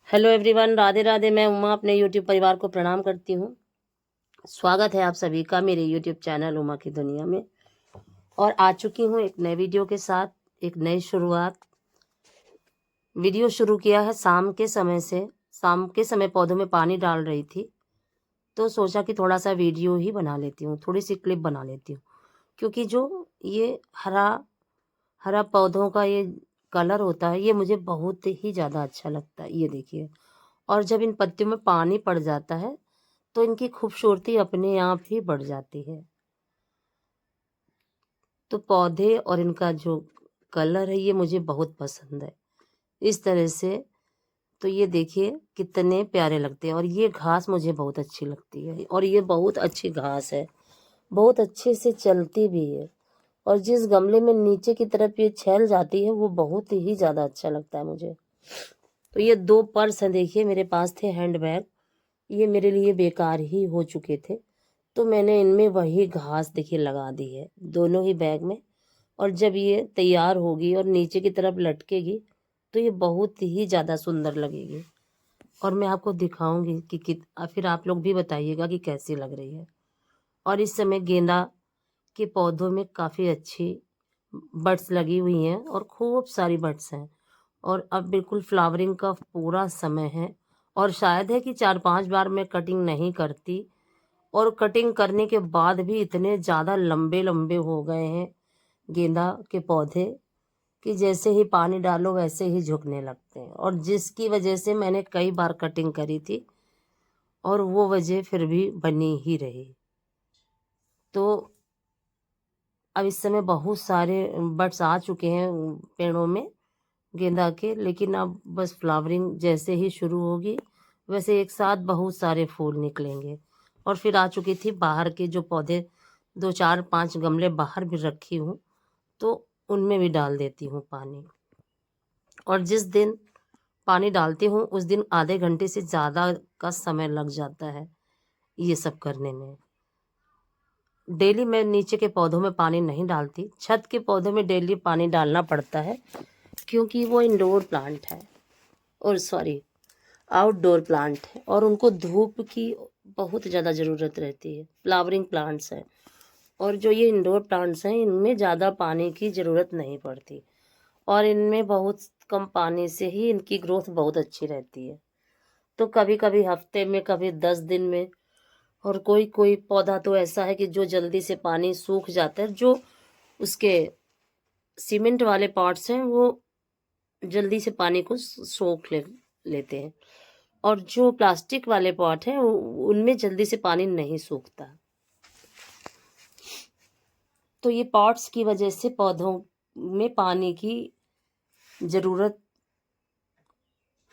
Hello everyone, Radhe Radhe. मैं उमा अपने YouTube परिवार को प्रणाम करती हूँ। स्वागत है आप सभी का मेरे यूट्यूब चैनल उमा की दुनिया में। और आ चुकी हूँ एक नए वीडियो के साथ, एक नई शुरुआत। वीडियो शुरू किया है शाम के समय से। शाम के समय पौधों में पानी डाल रही थी तो सोचा कि थोड़ा सा वीडियो ही बना लेती हूँ, थोड़ी सी क्लिप बना लेती हूँ। क्योंकि जो ये हरा हरा पौधों का ये कलर होता है, ये मुझे बहुत ही ज़्यादा अच्छा लगता है। ये देखिए, और जब इन पत्तियों में पानी पड़ जाता है तो इनकी खूबसूरती अपने आप ही बढ़ जाती है। तो पौधे और इनका जो कलर है ये मुझे बहुत पसंद है। इस तरह से तो ये देखिए कितने प्यारे लगते हैं। और ये घास मुझे बहुत अच्छी लगती है, और ये बहुत अच्छी घास है, बहुत अच्छे से चलती भी है। और जिस गमले में नीचे की तरफ ये छैल जाती है वो बहुत ही ज़्यादा अच्छा लगता है मुझे। तो ये 2 पर्स हैं, देखिए मेरे पास थे हैंड बैग, ये मेरे लिए बेकार ही हो चुके थे। तो मैंने इनमें वही घास देखिए लगा दी है दोनों ही बैग में। और जब ये तैयार होगी और नीचे की तरफ लटकेगी तो ये बहुत ही ज़्यादा सुंदर लगेगी। और मैं आपको दिखाऊंगी कि फिर आप लोग भी बताइएगा कि कैसी लग रही है। और इस समय गेंदा के पौधों में काफ़ी अच्छी बड्स लगी हुई हैं और खूब सारी बड्स हैं। और अब बिल्कुल फ्लावरिंग का पूरा समय है। और शायद है कि 4-5 बार मैं कटिंग नहीं करती, और कटिंग करने के बाद भी इतने ज़्यादा लंबे लंबे हो गए हैं गेंदा के पौधे कि जैसे ही पानी डालो वैसे ही झुकने लगते हैं। और जिसकी वजह से मैंने कई बार कटिंग करी थी और वो वजह फिर भी बनी ही रही। तो अब इस समय बहुत सारे बड्स आ चुके हैं पेड़ों में गेंदा के, लेकिन अब बस फ्लावरिंग जैसे ही शुरू होगी वैसे एक साथ बहुत सारे फूल निकलेंगे। और फिर आ चुकी थी बाहर के जो पौधे, 2-4-5 गमले बाहर भी रखी हूँ तो उनमें भी डाल देती हूँ पानी। और जिस दिन पानी डालती हूँ उस दिन आधे घंटे से ज़्यादा का समय लग जाता है ये सब करने में। डेली मैं नीचे के पौधों में पानी नहीं डालती, छत के पौधों में डेली पानी डालना पड़ता है क्योंकि वो इंडोर प्लांट है, और सॉरी आउटडोर प्लांट है, और उनको धूप की बहुत ज़्यादा ज़रूरत रहती है। फ्लावरिंग प्लांट्स हैं, और जो ये इंडोर प्लांट्स हैं इनमें ज़्यादा पानी की ज़रूरत नहीं पड़ती, और इनमें बहुत कम पानी से ही इनकी ग्रोथ बहुत अच्छी रहती है। तो कभी कभी हफ्ते में, कभी 10 दिन में, और कोई कोई पौधा तो ऐसा है कि जो जल्दी से पानी सूख जाता है। जो उसके सीमेंट वाले पॉट्स हैं वो जल्दी से पानी को लेते हैं, और जो प्लास्टिक वाले पॉट हैं उनमें जल्दी से पानी नहीं सूखता। तो ये पॉट्स की वजह से पौधों में पानी की ज़रूरत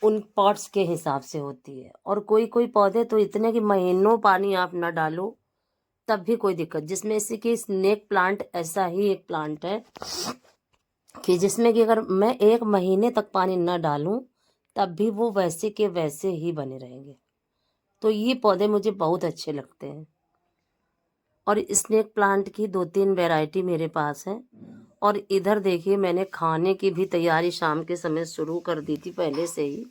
उन पॉट्स के हिसाब से होती है। और कोई कोई पौधे तो इतने कि महीनों पानी आप ना डालो तब भी कोई दिक्कत, जिसमें से कि स्नेक प्लांट ऐसा ही एक प्लांट है कि जिसमें कि अगर मैं 1 महीने तक पानी न डालूं तब भी वो वैसे के वैसे ही बने रहेंगे। तो ये पौधे मुझे बहुत अच्छे लगते हैं। और स्नेक प्लांट की 2-3 वैरायटी मेरे पास है। और इधर देखिए मैंने खाने की भी तैयारी शाम के समय शुरू कर दी थी पहले से ही।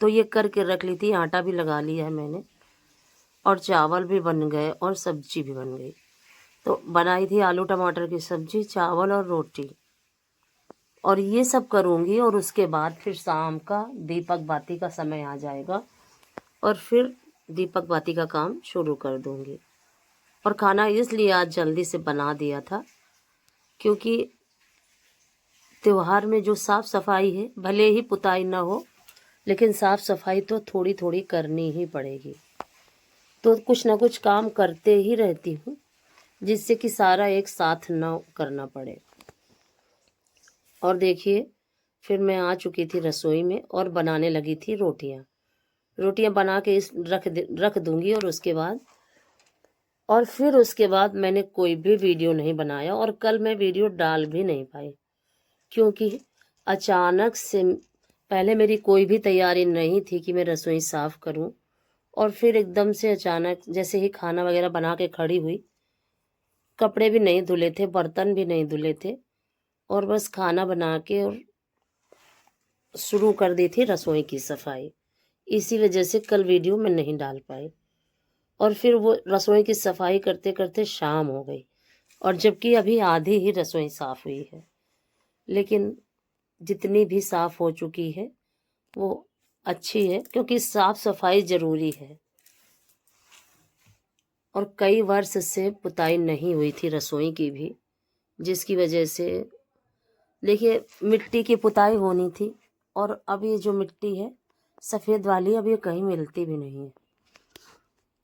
तो ये करके रख ली थी, आटा भी लगा लिया है मैंने, और चावल भी बन गए और सब्जी भी बन गई। तो बनाई थी आलू टमाटर की सब्जी, चावल और रोटी। और ये सब करूँगी और उसके बाद फिर शाम का दीपक बाती का समय आ जाएगा और फिर दीपक बाती का काम शुरू कर दूँगी। और खाना इसलिए आज जल्दी से बना दिया था क्योंकि त्योहार में जो साफ़ सफाई है, भले ही पुताई ना हो लेकिन साफ़ सफाई तो थोड़ी थोड़ी करनी ही पड़ेगी। तो कुछ ना कुछ काम करते ही रहती हूँ जिससे कि सारा एक साथ ना करना पड़े। और देखिए फिर मैं आ चुकी थी रसोई में और बनाने लगी थी रोटियां बना के रख दूंगी। और फिर उसके बाद मैंने कोई भी वीडियो नहीं बनाया, और कल मैं वीडियो डाल भी नहीं पाई क्योंकि अचानक से पहले मेरी कोई भी तैयारी नहीं थी कि मैं रसोई साफ़ करूं। और फिर एकदम से अचानक जैसे ही खाना वगैरह बना के खड़ी हुई, कपड़े भी नहीं धुले थे, बर्तन भी नहीं धुले थे, और बस खाना बना के और शुरू कर दी थी रसोई की सफाई। इसी वजह से कल वीडियो मैं नहीं डाल पाई। और फिर वो रसोई की सफाई करते करते शाम हो गई, और जबकि अभी आधी ही रसोई साफ हुई है। लेकिन जितनी भी साफ हो चुकी है वो अच्छी है, क्योंकि साफ सफाई जरूरी है। और कई वर्ष से पुताई नहीं हुई थी रसोई की भी, जिसकी वजह से देखिए मिट्टी की पुताई होनी थी। और अब ये जो मिट्टी है सफ़ेद वाली, अब ये कहीं मिलती भी नहीं है।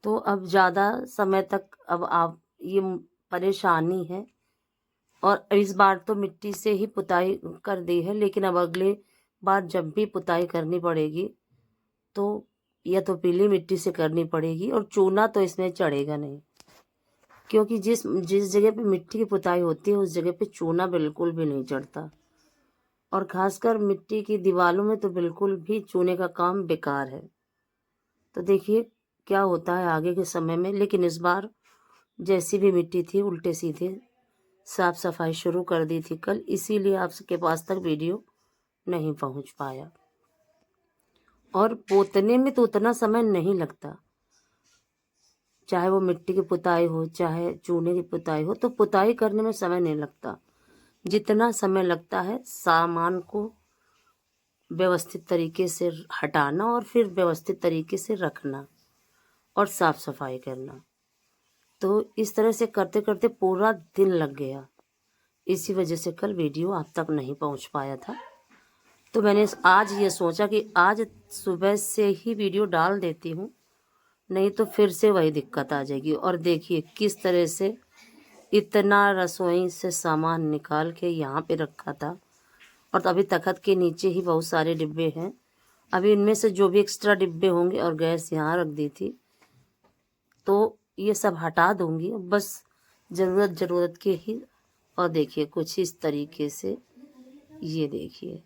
तो अब ज़्यादा समय तक अब आप ये परेशानी है। और इस बार तो मिट्टी से ही पुताई कर दी है, लेकिन अब अगले बार जब भी पुताई करनी पड़ेगी तो या तो पीली मिट्टी से करनी पड़ेगी, और चूना तो इसमें चढ़ेगा नहीं, क्योंकि जिस जिस जगह पे मिट्टी की पुताई होती है उस जगह पे चूना बिल्कुल भी नहीं चढ़ता। और खासकर मिट्टी की दीवारों में तो बिल्कुल भी चूने का काम बेकार है। तो देखिए क्या होता है आगे के समय में। लेकिन इस बार जैसी भी मिट्टी थी उल्टे सीधे साफ सफाई शुरू कर दी थी कल, इसीलिए आपके पास तक वीडियो नहीं पहुंच पाया। और पोतने में तो उतना समय नहीं लगता, चाहे वो मिट्टी की पुताई हो चाहे चूने की पुताई हो, तो पुताई करने में समय नहीं लगता। जितना समय लगता है सामान को व्यवस्थित तरीके से हटाना और फिर व्यवस्थित तरीके से रखना और साफ सफाई करना। तो इस तरह से करते करते पूरा दिन लग गया। इसी वजह से कल वीडियो आप तक नहीं पहुंच पाया था। तो मैंने आज ये सोचा कि आज सुबह से ही वीडियो डाल देती हूँ, नहीं तो फिर से वही दिक्कत आ जाएगी। और देखिए किस तरह से इतना रसोई से सामान निकाल के यहाँ पे रखा था, और तो अभी तखत के नीचे ही बहुत सारे डिब्बे हैं। अभी इनमें से जो भी एक्स्ट्रा डिब्बे होंगे, और गैस यहाँ रख दी थी, तो ये सब हटा दूंगी बस ज़रूरत के ही। और देखिए कुछ इस तरीके से ये देखिए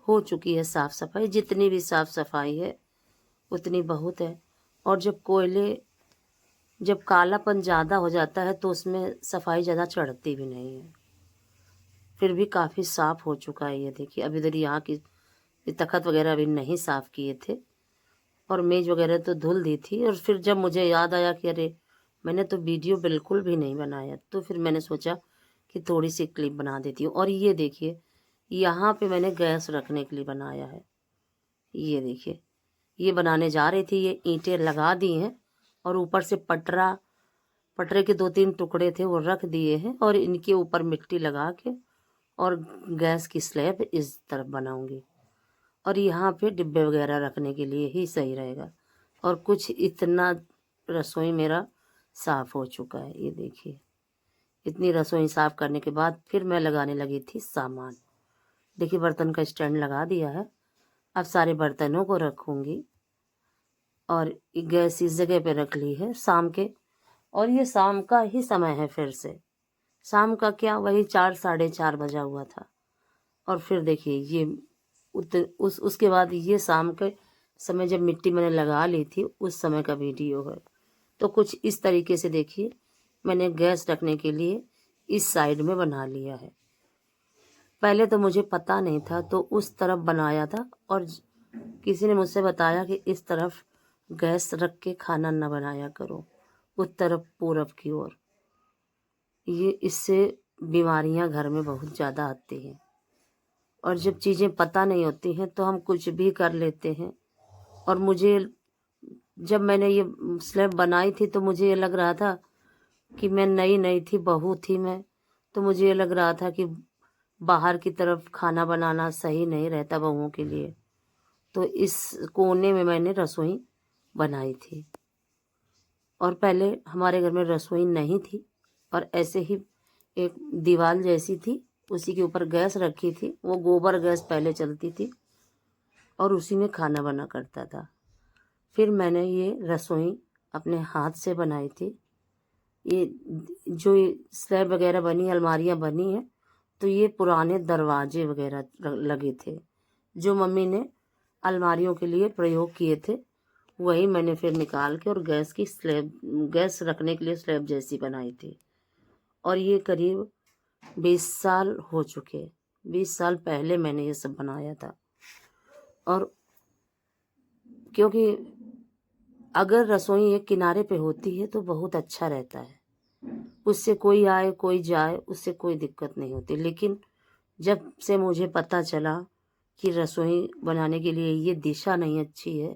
हो चुकी है साफ़ सफाई। जितनी भी साफ़ सफाई है उतनी बहुत है। और जब कालापन ज़्यादा हो जाता है तो उसमें सफाई ज़्यादा चढ़ती भी नहीं है। फिर भी काफ़ी साफ़ हो चुका है ये देखिए। अब इधर यहाँ की तखत वगैरह अभी नहीं साफ़ किए थे, और मेज़ वगैरह तो धुल दी थी। और फिर जब मुझे याद आया कि अरे मैंने तो वीडियो बिल्कुल भी नहीं बनाया, तो फिर मैंने सोचा कि थोड़ी सी क्लिप बना देती हूँ। और ये देखिए यहाँ पे मैंने गैस रखने के लिए बनाया है। ये देखिए ये बनाने जा रही थी, ये ईंटें लगा दी हैं और ऊपर से पटरे के 2-3 टुकड़े थे वो रख दिए हैं, और इनके ऊपर मिट्टी लगा के और गैस की स्लैब इस तरफ बनाऊंगी। और यहाँ पे डिब्बे वगैरह रखने के लिए ही सही रहेगा। और कुछ इतना रसोई मेरा साफ़ हो चुका है। ये देखिए इतनी रसोई साफ़ करने के बाद फिर मैं लगाने लगी थी सामान। देखिए बर्तन का स्टैंड लगा दिया है, अब सारे बर्तनों को रखूँगी। और गैस इस जगह पे रख ली है शाम के। और ये शाम का ही समय है, फिर से शाम का क्या वही 4-4:30 बजा हुआ था। और फिर देखिए ये उसके बाद ये शाम के समय जब मिट्टी मैंने लगा ली थी उस समय का वीडियो है। तो कुछ इस तरीके से देखिए मैंने गैस रखने के लिए इस साइड में बना लिया है। पहले तो मुझे पता नहीं था तो उस तरफ बनाया था, और किसी ने मुझसे बताया कि इस तरफ गैस रख के खाना न बनाया करो, उत्तर पूरब की ओर। ये इससे बीमारियां घर में बहुत ज़्यादा आती हैं। और जब चीज़ें पता नहीं होती हैं तो हम कुछ भी कर लेते हैं। और मुझे जब मैंने ये स्लैब बनाई थी तो मुझे ये लग रहा था कि मैं नई नई थी, बहू थी मैं, तो मुझे ये लग रहा था कि बाहर की तरफ खाना बनाना सही नहीं रहता बहुओं के लिए। तो इस कोने में मैंने रसोई बनाई थी। और पहले हमारे घर में रसोई नहीं थी, और ऐसे ही एक दीवार जैसी थी, उसी के ऊपर गैस रखी थी। वो गोबर गैस पहले चलती थी और उसी में खाना बना करता था। फिर मैंने ये रसोई अपने हाथ से बनाई थी। ये जो स्लैब वगैरह बनी, अलमारियाँ बनी हैं, तो ये पुराने दरवाजे वगैरह लगे थे जो मम्मी ने अलमारियों के लिए प्रयोग किए थे। वही मैंने फिर निकाल के और गैस रखने के लिए स्लैब जैसी बनाई थी। और ये करीब 20 साल हो चुके, 20 साल पहले मैंने ये सब बनाया था। और क्योंकि अगर रसोई एक किनारे पे होती है तो बहुत अच्छा रहता है, उससे कोई आए कोई जाए उससे कोई दिक्कत नहीं होती। लेकिन जब से मुझे पता चला कि रसोई बनाने के लिए ये दिशा नहीं अच्छी है,